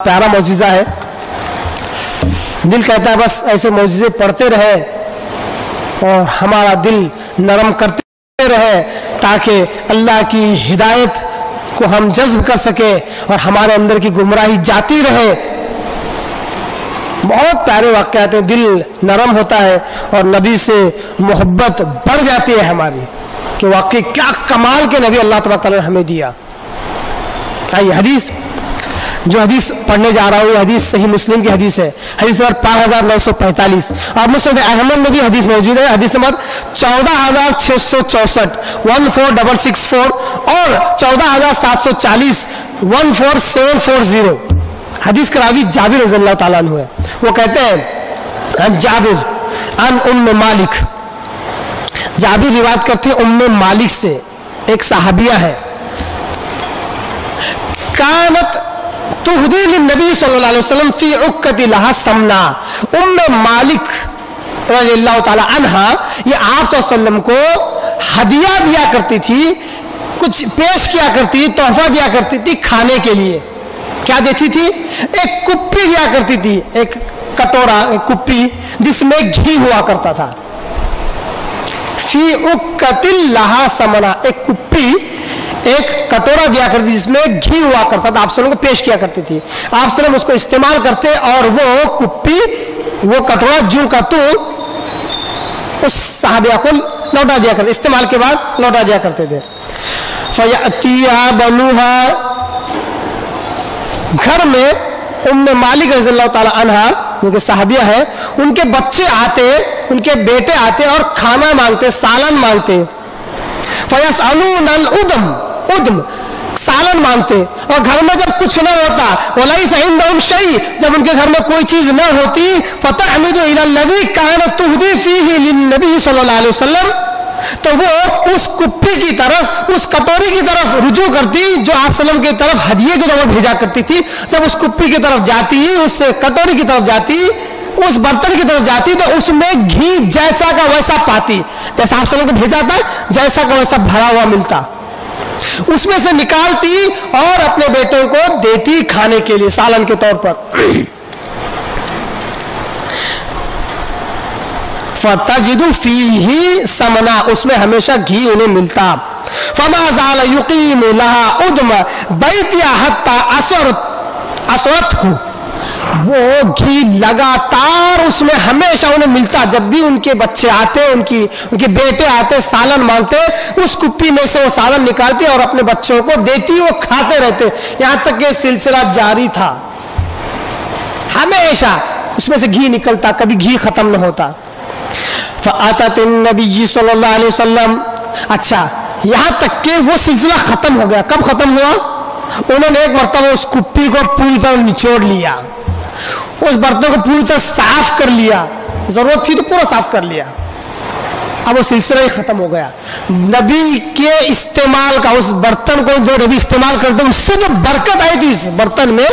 प्यारा मौजिज़ा है। दिल कहता है बस ऐसे मौजिज़े पढ़ते रहे और हमारा दिल नरम करते रहे ताकि अल्लाह की हिदायत को हम जज्ब कर सके और हमारे अंदर की गुमराही जाती रहे। बहुत प्यारे वाक़यात हैं, दिल नरम होता है और नबी से मोहब्बत बढ़ जाती है हमारी कि वाकई क्या कमाल के नबी अल्लाह तबारक तआला ने हमें दिया। आइए हदीस, जो हदीस पढ़ने जा रहा हूँ ये हदीस सही मुस्लिम की हदीस है, हदीस नंबर 5945 और मुस्नद अहमद में भी हदीस मौजूद है, हदीस नंबर 14664 14664 और 14740 14740। हदीस का रावी जाबिर रज़ियल्लाहु ताला अन्हु है। वो कहते हैं अन जाबिर अन उम्मे मालिक, जाबिर रिवायत करते हैं उम्मे मालिक से, एक सहाबिया है। कानत तुहदी लिन्नबी सल्लल्लाहु अलैहि वसल्लम फी उक्कति लहा समना। उम्मे मालिक रज़ियल्लाहु ताला अन्हा ये आप सल्लल्लाहु अलैहि वसल्लम को हदिया दिया करती थी, कुछ पेश किया करती, तोहफा दिया करती थी खाने के लिए। क्या देती थी? एक कुप्पी दिया करती थी, एक कटोरा, एक कुप्पी जिसमें घी हुआ करता था। फी उक्कतिल लहा समना, एक कुप्पी, एक कटोरा दिया करती जिसमें घी हुआ करता था, आप सल्लम को पेश किया करती थी। आप सल्लम उसको इस्तेमाल करते और वो कुप्पी, वो कटोरा जूं का तू उस साहबिया को लौटा दिया करते, इस्तेमाल के बाद लौटा दिया करते थे। फयअतिया बनुहा, घर में उम्मे मालिक रज़ियल्लाहु ताला अन्हा उनके साहबिया है, उनके बच्चे आते, उनके बेटे आते और खाना मांगते, सालन मांगते। फयसअलूनल उदम, उदम सालन मांगते। और घर में जब कुछ न होता, वलैसा इंदहुम शै, जब उनके घर में कोई चीज न होती, फतहमिदु इलल्लज़ी कानत तुहदी फीही लिन्नबी सल्लल्लाहु अलैहि वसल्लम, तो वो उस कुप्पी की तरफ, उस कटोरी की तरफ रुजू करती जो आप सल्लम की तरफ हदिये के तरफ भेजा करती थी। जब उस कुप्पी की तरफ जाती, उस कटोरी की तरफ जाती, उस बर्तन की तरफ जाती तो उसमें घी जैसा का वैसा पाती, जैसा आप सल्लम को भेजा था जैसा का वैसा भरा हुआ मिलता, उसमें से निकालती और अपने बेटों को देती खाने के लिए सालन के तौर पर। फतजिदु फीही समना, उसमें हमेशा घी उन्हें मिलता। फमा ज़ाल युकीमु लहा उदम बैतिया हत्ता असरतहु, वो घी लगातार उसमें हमेशा उन्हें मिलता। जब भी उनके बच्चे आते, उनके बेटे आते, सालन मांगते, उस कुप्पी में से वो सालन निकालती और अपने बच्चों को देती, वो खाते रहते। यहां तक कि सिलसिला जारी था, हमेशा उसमें से घी निकलता, कभी घी खत्म न होता। फ़अतत नबी सल्लल्लाहु अलैहि वसल्लम, अच्छा यहां तक कि वो सिलसिला खत्म हो गया। कब खत्म हुआ? उन्होंने एक मरतबा उस कुप्पी को पूरी तरह निचोड़ लिया, उस बर्तन को पूरी तरह साफ कर लिया, जरूरत थी तो पूरा साफ कर लिया। अब वो सिलसिला ही खत्म हो गया। नबी के इस्तेमाल का, उस बर्तन को जो नबी इस्तेमाल करते उससे जो बरकत आई थी उस बर्तन में,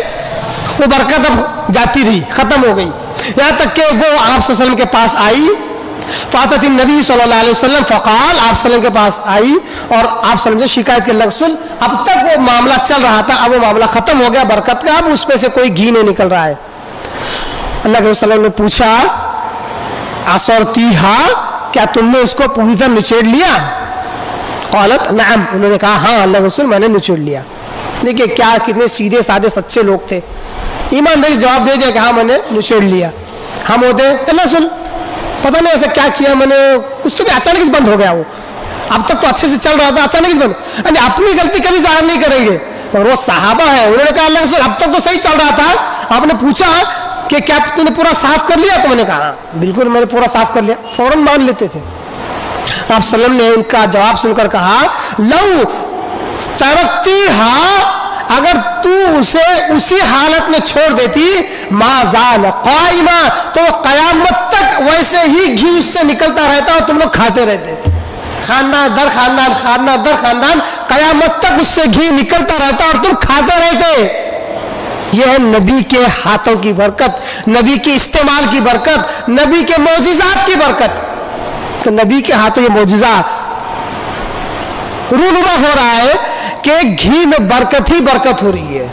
वो बरकत अब जाती रही, खत्म हो गई। यहां तक कि वो आप सल्लल्लाहु अलैहि वसल्लम के पास आई, फ़ातत नबी सल्लल्लाहु अलैहि वसल्लम फ़क़ाल, आप सल्लम के पास आई और आप सल्लम से शिकायत के रसूल, अब तक वो मामला चल रहा था, अब वो मामला खत्म हो गया बरकत का, अब उसमें से कोई घी नहीं निकल रहा है। अल्लाह के रसूल ने पूछा असरतीहा, क्या तुमने उसको पूरी तरह निचोड़ लिया? क़ालत नअम, उन्होंने कहा हाँ अल्लाह के रसूल मैंने निचोड़ लिया। देखिए क्या कितने सीधे साधे सच्चे लोग थे, ईमानदारी जवाब दे दिया कि हाँ मैंने निचोड़ लिया। हम होते अल्लाह रसूल पता नहीं ऐसा क्या किया मैंने, कुछ तो भी अचानक बंद हो गया, वो अब तक तो अच्छे से चल रहा था, अचानक बंद। अपनी गलती कभी जाहिर नहीं करेंगे, और वो सहाबा है, उन्होंने कहा अल्लाह रसूल अब तक तो सही चल रहा था, आपने पूछा कि क्या तूने पूरा साफ कर लिया? तो मैंने कहा बिल्कुल मैंने पूरा साफ कर लिया, फौरन मान लेते थे। आप सल्लम ने उनका जवाब सुनकर कहा लौ तरक्तीहा, अगर तू उसे उसी हालत में छोड़ देती, माज़ाल क़ाइमा, तो क़यामत तक वैसे ही घी उससे निकलता रहता और तुम लोग खाते रहते, खानदान दर खानदान, खानदान दर खानदान, क़यामत तक उससे घी निकलता रहता और तुम खाते रहते। यह है नबी के हाथों की बरकत, नबी के इस्तेमाल की बरकत, नबी के मौजिज़ात की बरकत। तो नबी के हाथों ये मौजिज़ा रूनुमा हो रहा है कि घी में बरकत ही बरकत हो रही है।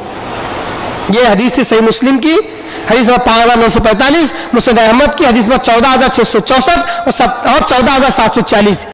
یہ حدیث تھی صحیح مسلم کی حدیث نمبر 5945، مسند احمد کی حدیث نمبر 14664 اور 14740.